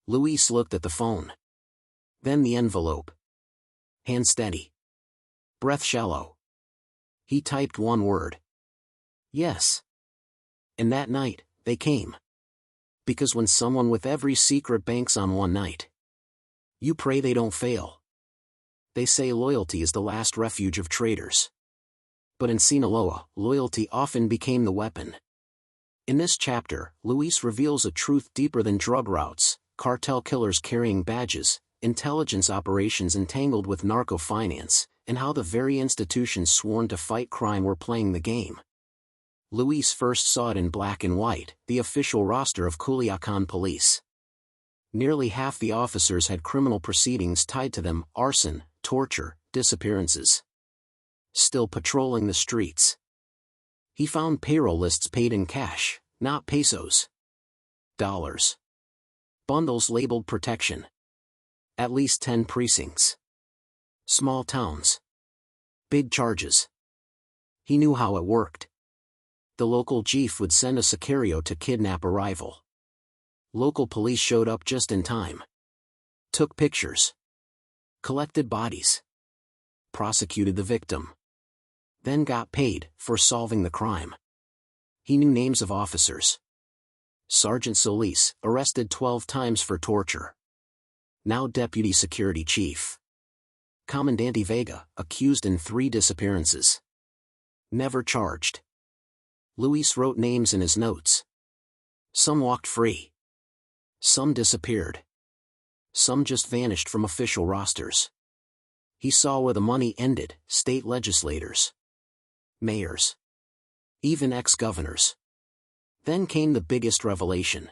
Luis looked at the phone. Then the envelope. Hand steady. Breath shallow. He typed one word. Yes. And that night, they came. Because when someone with every secret banks on one night, you pray they don't fail. They say loyalty is the last refuge of traitors. But in Sinaloa, loyalty often became the weapon. In this chapter, Luis reveals a truth deeper than drug routes, cartel killers carrying badges, intelligence operations entangled with narco finance, and how the very institutions sworn to fight crime were playing the game. Luis first saw it in black and white, the official roster of Culiacan police. Nearly half the officers had criminal proceedings tied to them: arson, torture, disappearances. Still patrolling the streets. He found payroll lists paid in cash, not pesos. Dollars. Bundles labeled protection. At least 10 precincts. Small towns. Big charges. He knew how it worked. The local chief would send a sicario to kidnap a rival. Local police showed up just in time. Took pictures. Collected bodies. Prosecuted the victim. Then got paid for solving the crime. He knew names of officers. Sergeant Solis, arrested 12 times for torture. Now Deputy Security Chief. Comandante Vega, accused in 3 disappearances. Never charged. Luis wrote names in his notes. Some walked free. Some disappeared. Some just vanished from official rosters. He saw where the money ended: state legislators, mayors, even ex-governors. Then came the biggest revelation.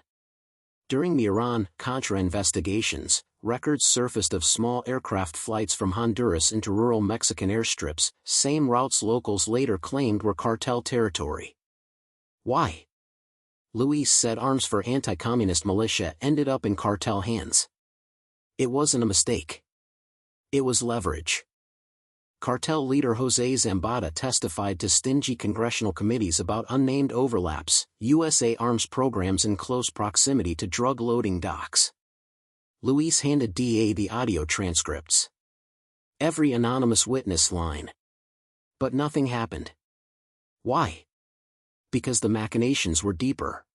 During the Iran-Contra investigations, records surfaced of small aircraft flights from Honduras into rural Mexican airstrips, same routes locals later claimed were cartel territory. Why? Luis said arms for anti-communist militia ended up in cartel hands. It wasn't a mistake. It was leverage. Cartel leader Jose Zambada testified to stingy congressional committees about unnamed overlaps, USA arms programs in close proximity to drug-loading docks. Luis handed DA the audio transcripts. Every anonymous witness line. But nothing happened. Why? Because the machinations were deeper.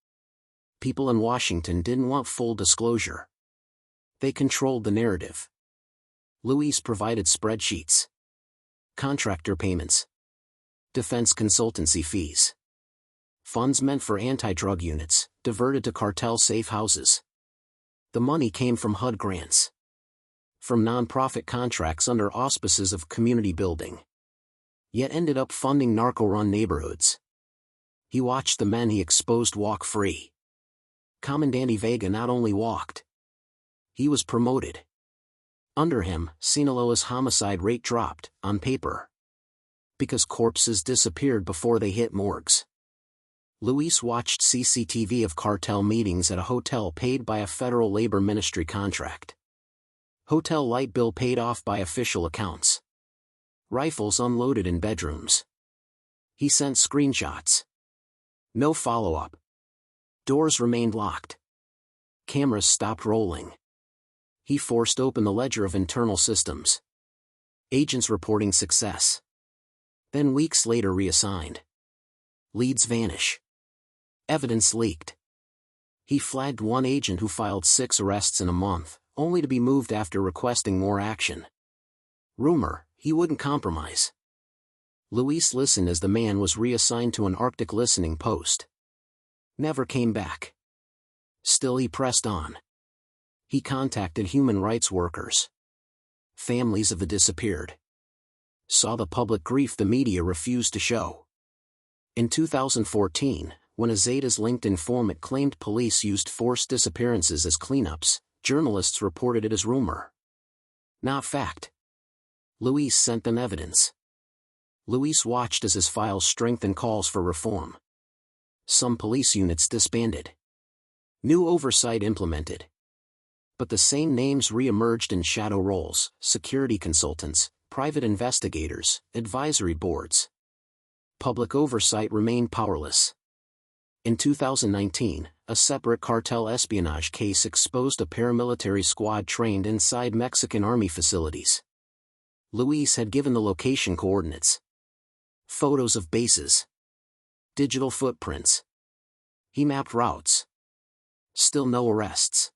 People in Washington didn't want full disclosure. They controlled the narrative. Luis provided spreadsheets. Contractor payments. Defense consultancy fees. Funds meant for anti-drug units, diverted to cartel safe houses. The money came from HUD grants. From non-profit contracts under auspices of community building. Yet ended up funding narco-run neighborhoods. He watched the men he exposed walk free. Comandante Vega not only walked. He was promoted. Under him, Sinaloa's homicide rate dropped, on paper. Because corpses disappeared before they hit morgues. Luis watched CCTV of cartel meetings at a hotel paid by a federal labor ministry contract. Hotel light bill paid off by official accounts. Rifles unloaded in bedrooms. He sent screenshots. No follow-up. Doors remained locked. Cameras stopped rolling. He forced open the ledger of internal systems. Agents reporting success. Then weeks later reassigned. Leads vanish. Evidence leaked. He flagged one agent who filed 6 arrests in a month, only to be moved after requesting more action. Rumor, he wouldn't compromise. Luis listened as the man was reassigned to an Arctic listening post. Never came back. Still he pressed on. He contacted human rights workers. Families of the disappeared. Saw the public grief the media refused to show. In 2014, when a Zetas-linked informant claimed police used forced disappearances as cleanups, journalists reported it as rumor. Not fact. Luis sent them evidence. Luis watched as his files strengthened calls for reform. Some police units disbanded. New oversight implemented. But the same names re-emerged in shadow roles: security consultants, private investigators, advisory boards. Public oversight remained powerless. In 2019, a separate cartel espionage case exposed a paramilitary squad trained inside Mexican army facilities. Luis had given the location coordinates. Photos of bases. Digital footprints. He mapped routes. Still no arrests.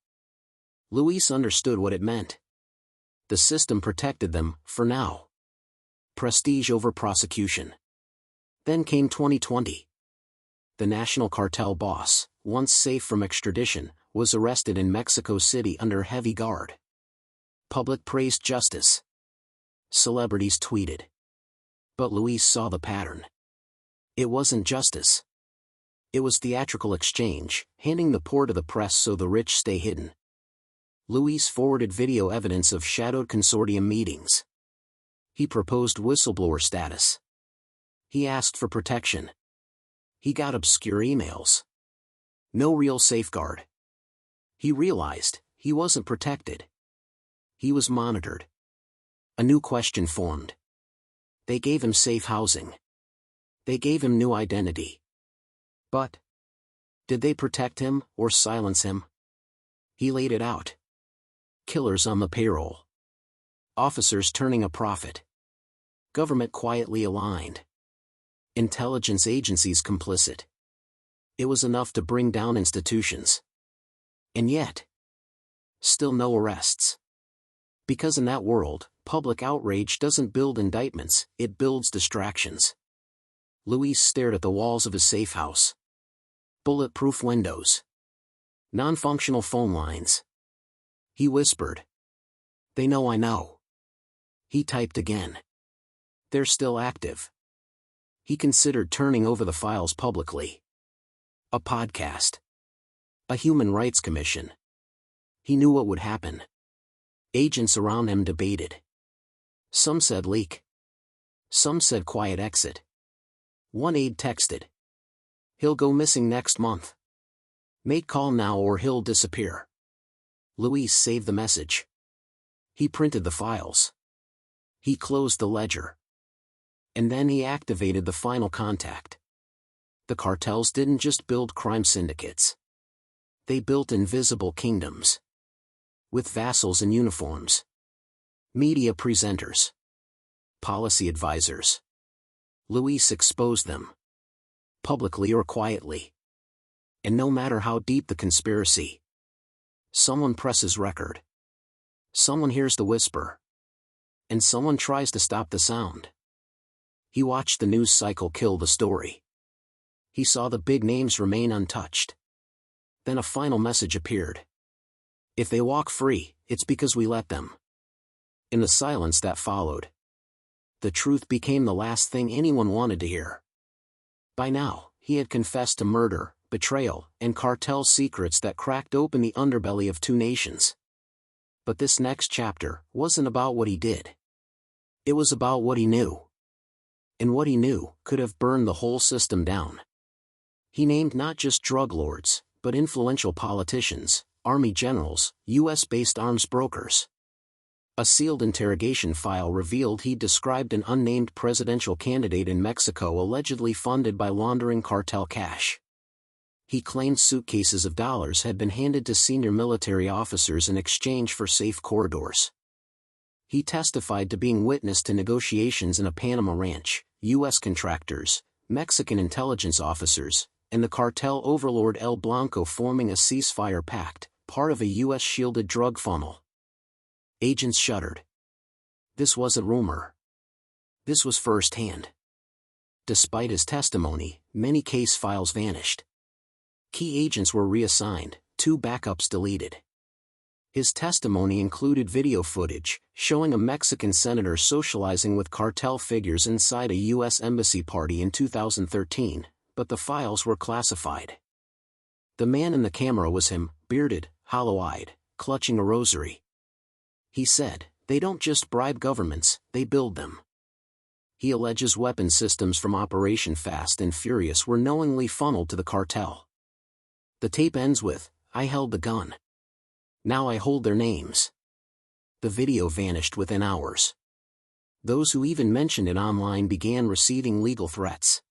Luis understood what it meant. The system protected them, for now. Prestige over prosecution. Then came 2020. The national cartel boss, once safe from extradition, was arrested in Mexico City under heavy guard. Public praised justice. Celebrities tweeted. But Luis saw the pattern. It wasn't justice. It was theatrical exchange, handing the poor to the press so the rich stay hidden. Luis forwarded video evidence of shadowed consortium meetings. He proposed whistleblower status. He asked for protection. He got obscure emails. No real safeguard. He realized he wasn't protected. He was monitored. A new question formed. They gave him safe housing. They gave him new identity. But did they protect him or silence him? He laid it out. Killers on the payroll. Officers turning a profit. Government quietly aligned. Intelligence agencies complicit. It was enough to bring down institutions. And yet, still no arrests. Because in that world, public outrage doesn't build indictments, it builds distractions. Luis stared at the walls of his safe house. Bulletproof windows. Non-functional phone lines. He whispered. They know I know. He typed again. They're still active. He considered turning over the files publicly. A podcast. A human rights commission. He knew what would happen. Agents around him debated. Some said leak. Some said quiet exit. One aide texted. He'll go missing next month. Make call now or he'll disappear. Luis saved the message. He printed the files. He closed the ledger. And then he activated the final contact. The cartels didn't just build crime syndicates. They built invisible kingdoms. With vassals in uniforms. Media presenters. Policy advisors. Luis exposed them. Publicly or quietly. And no matter how deep the conspiracy, someone presses record. Someone hears the whisper. And someone tries to stop the sound. He watched the news cycle kill the story. He saw the big names remain untouched. Then a final message appeared. If they walk free, it's because we let them. In the silence that followed, the truth became the last thing anyone wanted to hear. By now, he had confessed to murder, betrayal, and cartel secrets that cracked open the underbelly of two nations. But this next chapter wasn't about what he did. It was about what he knew. And what he knew could have burned the whole system down. He named not just drug lords, but influential politicians, army generals, US-based arms brokers. A sealed interrogation file revealed he'd described an unnamed presidential candidate in Mexico allegedly funded by laundering cartel cash. He claimed suitcases of dollars had been handed to senior military officers in exchange for safe corridors. He testified to being witness to negotiations in a Panama ranch, U.S. contractors, Mexican intelligence officers, and the cartel overlord El Blanco forming a ceasefire pact, part of a U.S. shielded drug funnel. Agents shuddered. This wasn't rumor. This was first-hand. Despite his testimony, many case files vanished. Key agents were reassigned, 2 backups deleted. His testimony included video footage, showing a Mexican senator socializing with cartel figures inside a U.S. embassy party in 2013, but the files were classified. The man in the camera was him, bearded, hollow-eyed, clutching a rosary. He said, "They don't just bribe governments, they build them." He alleges weapon systems from Operation Fast and Furious were knowingly funneled to the cartel. The tape ends with, "I held the gun. Now I hold their names." The video vanished within hours. Those who even mentioned it online began receiving legal threats.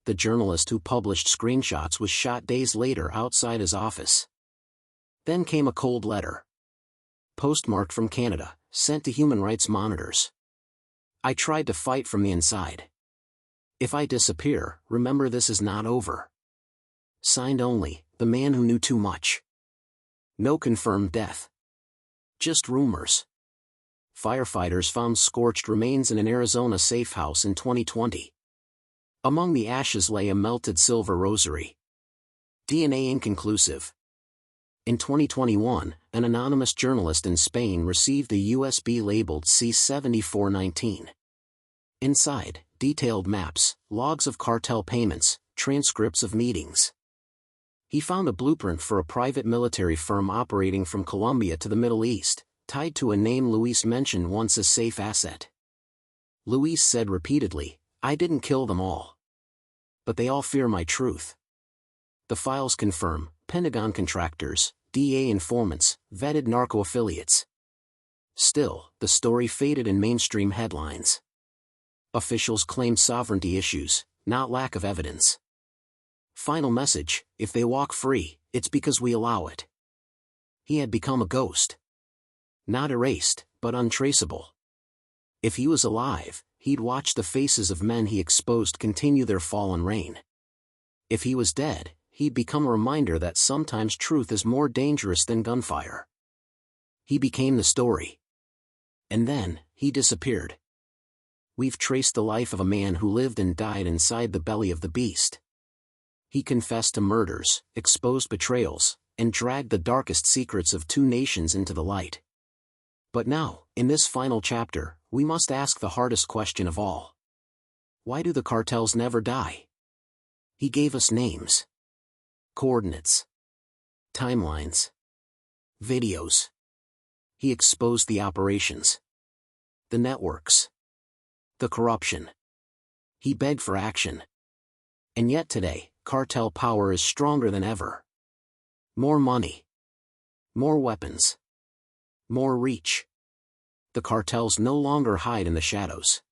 The journalist who published screenshots was shot days later outside his office. Then came a cold letter. Postmarked from Canada, sent to human rights monitors. "I tried to fight from the inside. If I disappear, remember this is not over." Signed only, the man who knew too much. No confirmed death. Just rumors. Firefighters found scorched remains in an Arizona safe house in 2020. Among the ashes lay a melted silver rosary. DNA inconclusive. In 2021, an anonymous journalist in Spain received a USB labeled C7419. Inside, detailed maps, logs of cartel payments, transcripts of meetings. He found a blueprint for a private military firm operating from Colombia to the Middle East, tied to a name Luis mentioned once as safe asset. Luis said repeatedly, "I didn't kill them all. But they all fear my truth." The files confirm, Pentagon contractors, DA informants, vetted narco affiliates. Still, the story faded in mainstream headlines. Officials claimed sovereignty issues, not lack of evidence. Final message: if they walk free, it's because we allow it. He had become a ghost. Not erased, but untraceable. If he was alive, he'd watch the faces of men he exposed continue their fallen reign. If he was dead, he'd become a reminder that sometimes truth is more dangerous than gunfire. He became the story. And then, he disappeared. We've traced the life of a man who lived and died inside the belly of the beast. He confessed to murders, exposed betrayals, and dragged the darkest secrets of two nations into the light. But now, in this final chapter, we must ask the hardest question of all. Why do the cartels never die? He gave us names, coordinates, timelines, videos. He exposed the operations, the networks, the corruption. He begged for action. And yet today, cartel power is stronger than ever. More money, more weapons, more reach. The cartels no longer hide in the shadows.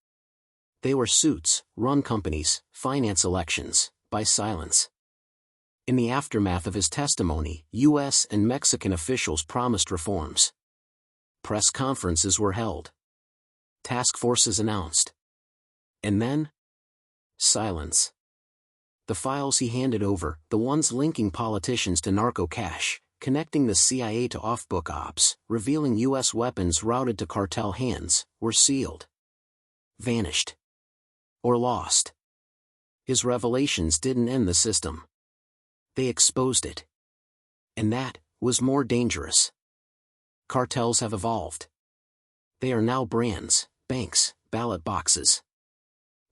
They wear suits, run companies, finance elections, buy silence. In the aftermath of his testimony, U.S. and Mexican officials promised reforms. Press conferences were held. Task forces announced. And then? Silence. The files he handed over, the ones linking politicians to narco cash, connecting the CIA to off-book ops, revealing U.S. weapons routed to cartel hands, were sealed. Vanished. Or lost. His revelations didn't end the system. They exposed it. And that was more dangerous. Cartels have evolved. They are now brands, banks, ballot boxes.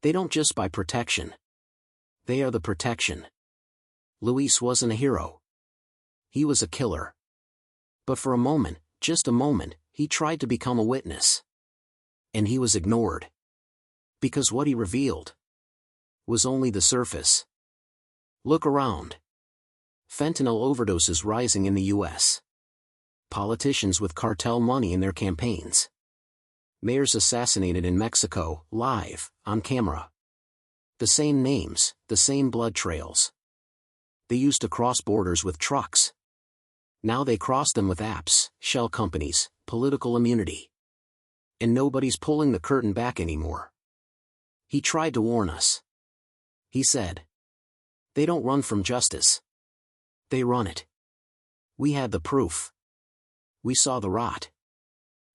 They don't just buy protection. They are the protection. Luis wasn't a hero. He was a killer. But for a moment, just a moment, he tried to become a witness. And he was ignored. Because what he revealed was only the surface. Look around. Fentanyl overdoses rising in the U.S. Politicians with cartel money in their campaigns. Mayors assassinated in Mexico, live, on camera. The same names, the same blood trails. They used to cross borders with trucks. Now they cross them with apps, shell companies, political immunity. And nobody's pulling the curtain back anymore. He tried to warn us. He said, "They don't run from justice. They run it. We had the proof. We saw the rot.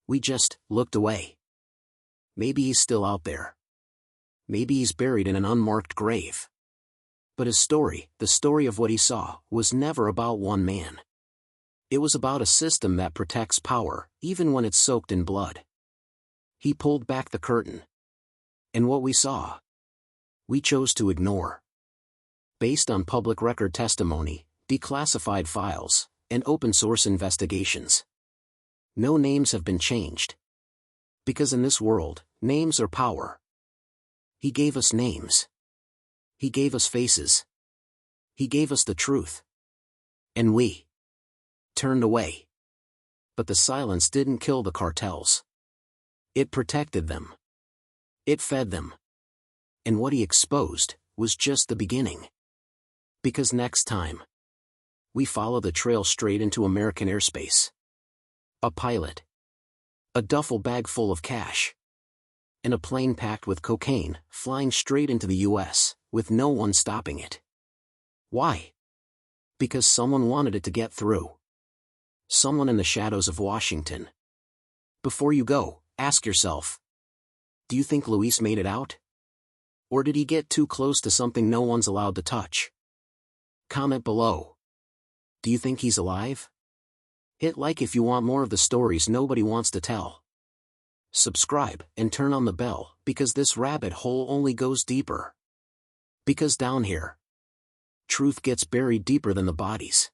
We just looked away. Maybe he's still out there. Maybe he's buried in an unmarked grave." But his story, the story of what he saw, was never about one man. It was about a system that protects power, even when it's soaked in blood. He pulled back the curtain. And what we saw, we chose to ignore. Based on public record testimony, declassified files, and open-source investigations. No names have been changed. Because in this world, names are power. He gave us names. He gave us faces. He gave us the truth. And we turned away. But the silence didn't kill the cartels. It protected them. It fed them. And what he exposed was just the beginning. Because next time, we follow the trail straight into American airspace. A pilot. A duffel bag full of cash. And a plane packed with cocaine, flying straight into the U.S., with no one stopping it. Why? Because someone wanted it to get through. Someone in the shadows of Washington. Before you go, Ask yourself. Do you think Luis made it out? Or did he get too close to something no one's allowed to touch? Comment below. Do you think he's alive? Hit like if you want more of the stories nobody wants to tell. Subscribe and turn on the bell, because this rabbit hole only goes deeper. Because down here, truth gets buried deeper than the bodies.